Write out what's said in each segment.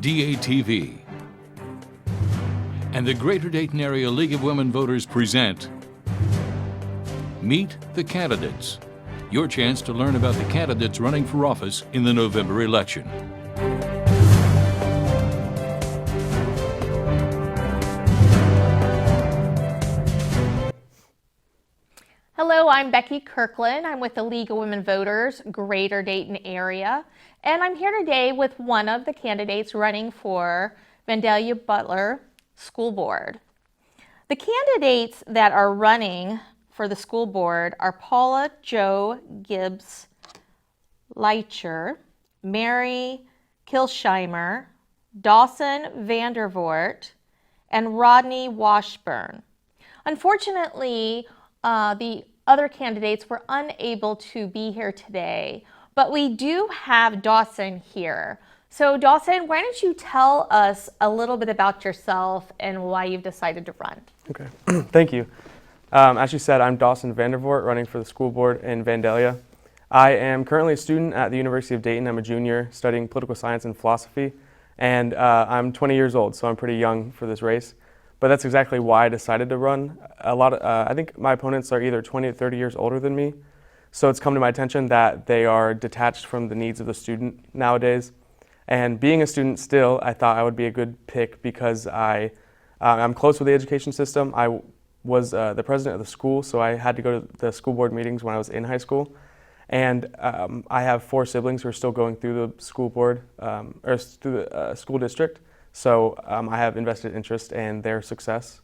DATV, and the Greater Dayton Area League of Women Voters present Meet the Candidates, your chance to learn about the candidates running for office in the November election. Hello, I'm Becky Kirkland. I'm with the League of Women Voters, Greater Dayton Area, and I'm here today with one of the candidates running for Vandalia Butler School Board. The candidates that are running for the school board are Paula Jo Gibbs Leicher, Mary Kilsheimer, Dawson Vandervoort, and Rodney Washburn. Unfortunately, the other candidates were unable to be here today, but we do have Dawson here. So Dawson, why don't you tell us a little bit about yourself and why you've decided to run? Okay, thank you. As you said, I'm Dawson Vandervoort, running for the school board in Vandalia. I am currently a student at the University of Dayton. I'm a junior studying political science and philosophy, and I'm 20 years old, so I'm pretty young for this race. But that's exactly why I decided to run. I think my opponents are either 20 or 30 years older than me, so it's come to my attention that they are detached from the needs of the student nowadays. And being a student still, I thought I would be a good pick because I'm close with the education system. I was the president of the school, so I had to go to the school board meetings when I was in high school. And I have 4 siblings who are still going through the school board, or through the school district. So I have invested interest in their success.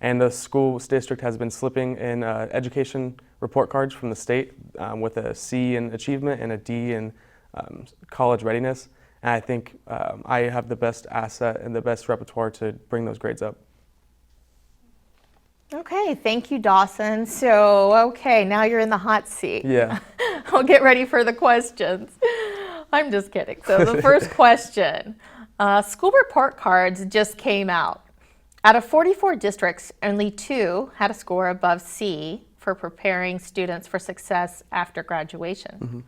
And the school district has been slipping in education report cards from the state with a C in achievement and a D in college readiness. And I think I have the best asset and the best repertoire to bring those grades up. Okay, thank you, Dawson. So, okay, now you're in the hot seat. Yeah. I'll get ready for the questions. I'm just kidding. So the first question. School report cards just came out. Out of 44 districts, only 2 had a score above C for preparing students for success after graduation. Mm-hmm.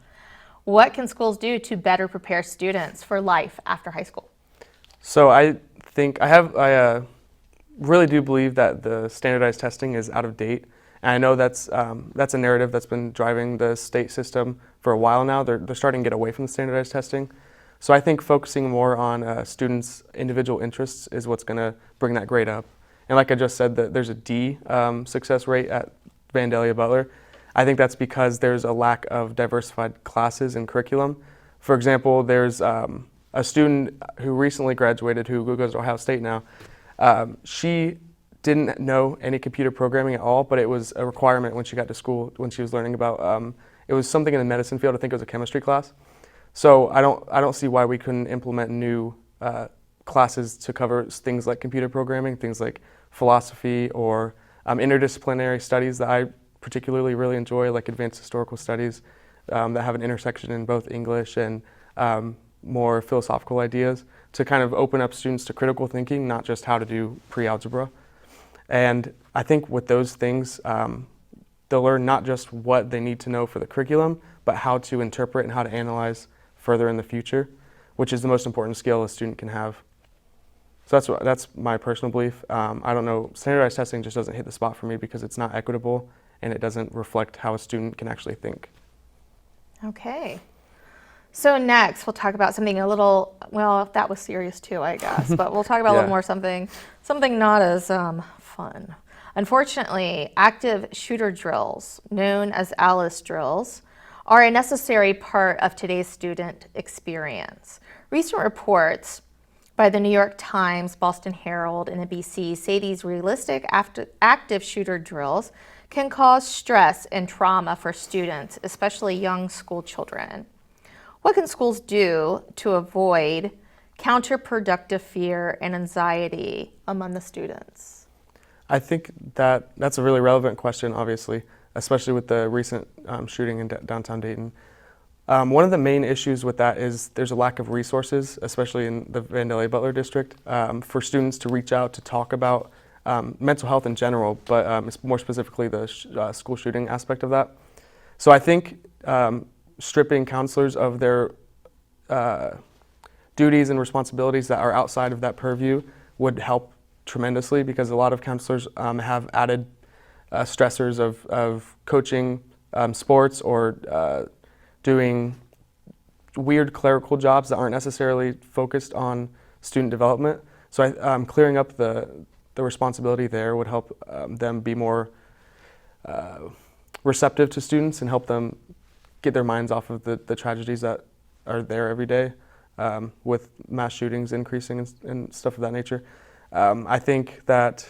What can schools do to better prepare students for life after high school? So I think I really do believe that the standardized testing is out of date. And I know that's a narrative that's been driving the state system for a while now. They're starting to get away from the standardized testing. So I think focusing more on students' individual interests is what's going to bring that grade up. And like I just said, there's a D success rate at Vandalia Butler. I think that's because there's a lack of diversified classes and curriculum. For example, there's a student who recently graduated who goes to Ohio State now. She didn't know any computer programming at all, but it was a requirement when she got to school, when she was learning about, it was something in the medicine field. I think it was a chemistry class. So I don't see why we couldn't implement new classes to cover things like computer programming, things like philosophy or interdisciplinary studies that I particularly really enjoy, like advanced historical studies that have an intersection in both English and more philosophical ideas to kind of open up students to critical thinking, not just how to do pre-algebra. And I think with those things, they'll learn not just what they need to know for the curriculum, but how to interpret and how to analyze further in the future, which is the most important skill a student can have. So that's my personal belief. I don't know, standardized testing just doesn't hit the spot for me because it's not equitable and it doesn't reflect how a student can actually think. Okay. So next we'll talk about something a little, well, that was serious too, I guess, but we'll talk about a little more something not as fun. Unfortunately, active shooter drills, known as ALICE drills, are a necessary part of today's student experience. Recent reports by the New York Times, Boston Herald, and NBC say these realistic active shooter drills can cause stress and trauma for students, especially young school children. What can schools do to avoid counterproductive fear and anxiety among the students? I think that's a really relevant question, obviously, especially with the recent shooting in downtown Dayton. One of the main issues with that is there's a lack of resources, especially in the Vandalia Butler district, for students to reach out to talk about mental health in general, but more specifically the school shooting aspect of that. So I think stripping counselors of their duties and responsibilities that are outside of that purview would help tremendously, because a lot of counselors have added stressors of coaching sports or doing weird clerical jobs that aren't necessarily focused on student development. So clearing up the responsibility there would help them be more receptive to students and help them get their minds off of the tragedies that are there every day, with mass shootings increasing and stuff of that nature. I think that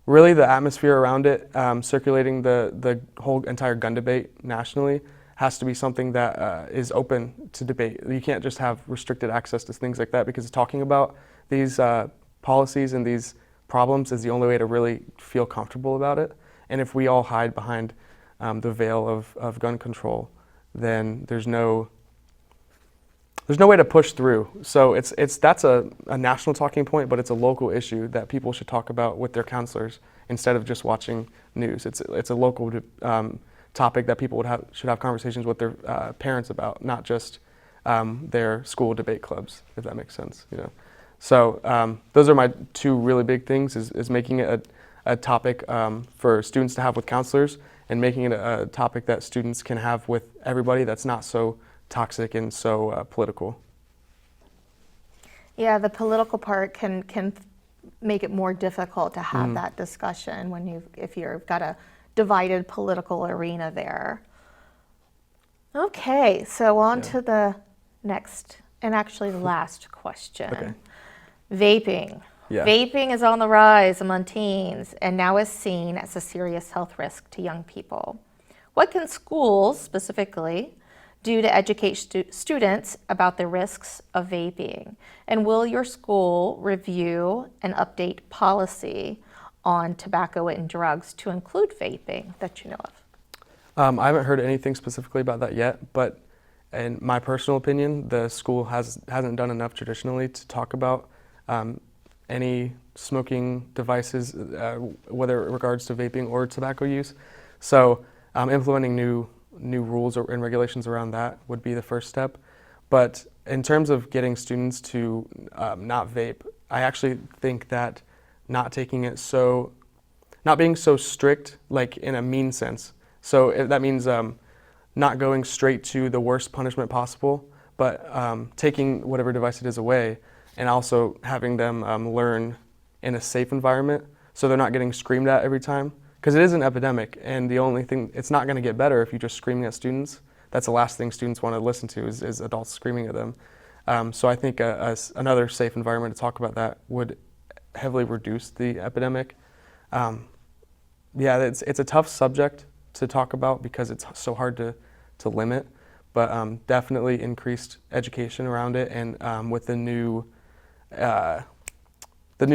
really the atmosphere around it, circulating the whole entire gun debate nationally, has to be something that is open to debate. You can't just have restricted access to things like that, because talking about these policies and these problems is the only way to really feel comfortable about it. And if we all hide behind the veil of gun control, then there's no way to push through. So that's a national talking point, but it's a local issue that people should talk about with their counselors instead of just watching news. It's a local topic that people should have conversations with their parents about, not just their school debate clubs, if that makes sense. So those are my two really big things: is making it a topic for students to have with counselors, and making it a topic that students can have with everybody that's not so toxic and so political. Yeah, the political part can make it more difficult to have that discussion if you've got a divided political arena there. Okay, so on to the next and actually the last question. Okay. Vaping. Yeah. Vaping is on the rise among teens and now is seen as a serious health risk to young people. What can schools specifically do to educate students about the risks of vaping? And will your school review and update policy on tobacco and drugs to include vaping that you know of? I haven't heard anything specifically about that yet, but in my personal opinion, the school hasn't done enough traditionally to talk about any smoking devices, whether it regards to vaping or tobacco use. So implementing new rules and regulations around that would be the first step. But in terms of getting students to not vape, I actually think that not being so strict, like in a mean sense. So that means not going straight to the worst punishment possible, but taking whatever device it is away, and also having them learn in a safe environment, so they're not getting screamed at every time. Because it is an epidemic, and the only thing, it's not going to get better if you're just screaming at students. That's the last thing students want to listen to is adults screaming at them. So I think another safe environment to talk about that would heavily reduce the epidemic. Yeah, it's a tough subject to talk about because it's so hard to limit, but definitely increased education around it, and with the new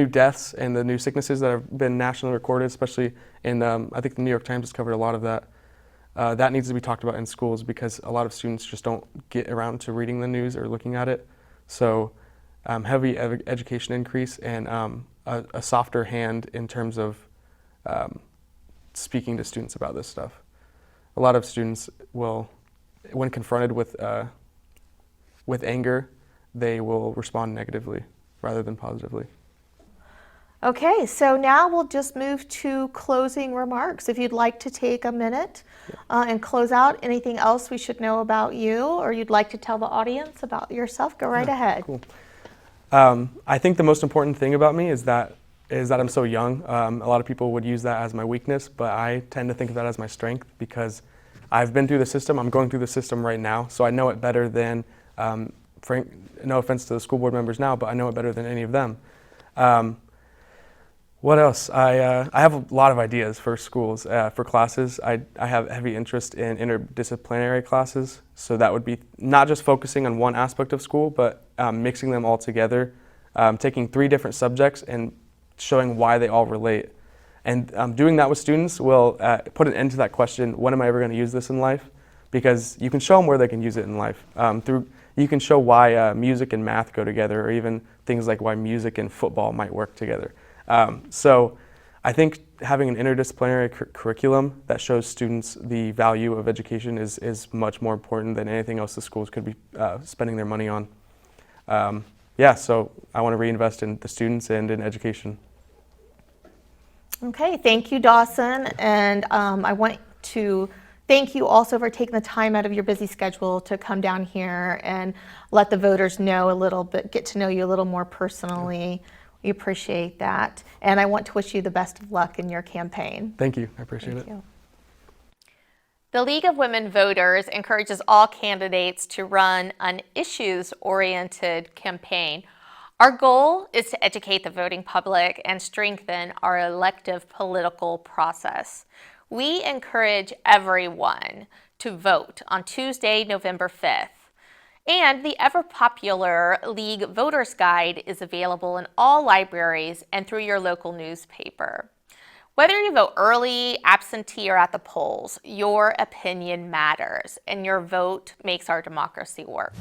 deaths and the new sicknesses that have been nationally recorded, especially in, I think the New York Times has covered a lot of that. That needs to be talked about in schools because a lot of students just don't get around to reading the news or looking at it. So heavy education increase and a softer hand in terms of speaking to students about this stuff. A lot of students will, when confronted with anger, they will respond negatively rather than positively. Okay, so now we'll just move to closing remarks. If you'd like to take a minute and close out, anything else we should know about you or you'd like to tell the audience about yourself, go right ahead. Cool. I think the most important thing about me is that I'm so young. A lot of people would use that as my weakness, but I tend to think of that as my strength because I've been through the system. I'm going through the system right now, so I know it better than, no offense to the school board members now, but I know it better than any of them. What else? I have a lot of ideas for schools, for classes. I have heavy interest in interdisciplinary classes, so that would be not just focusing on one aspect of school, but mixing them all together, taking 3 different subjects and showing why they all relate. And doing that with students will put an end to that question, when am I ever going to use this in life? Because you can show them where they can use it in life. You can show why music and math go together, or even things like why music and football might work together. So I think having an interdisciplinary curriculum that shows students the value of education is much more important than anything else the schools could be spending their money on. Yeah, so I want to reinvest in the students and in education. Okay, thank you, Dawson. And I want to thank you also for taking the time out of your busy schedule to come down here and let the voters know a little bit, get to know you a little more personally. We appreciate that. And I want to wish you the best of luck in your campaign. Thank you. I appreciate it. Thank you. The League of Women Voters encourages all candidates to run an issues-oriented campaign. Our goal is to educate the voting public and strengthen our elective political process. We encourage everyone to vote on Tuesday, November 5th. And the ever-popular League Voters Guide is available in all libraries and through your local newspaper. Whether you vote early, absentee, or at the polls, your opinion matters, and your vote makes our democracy work.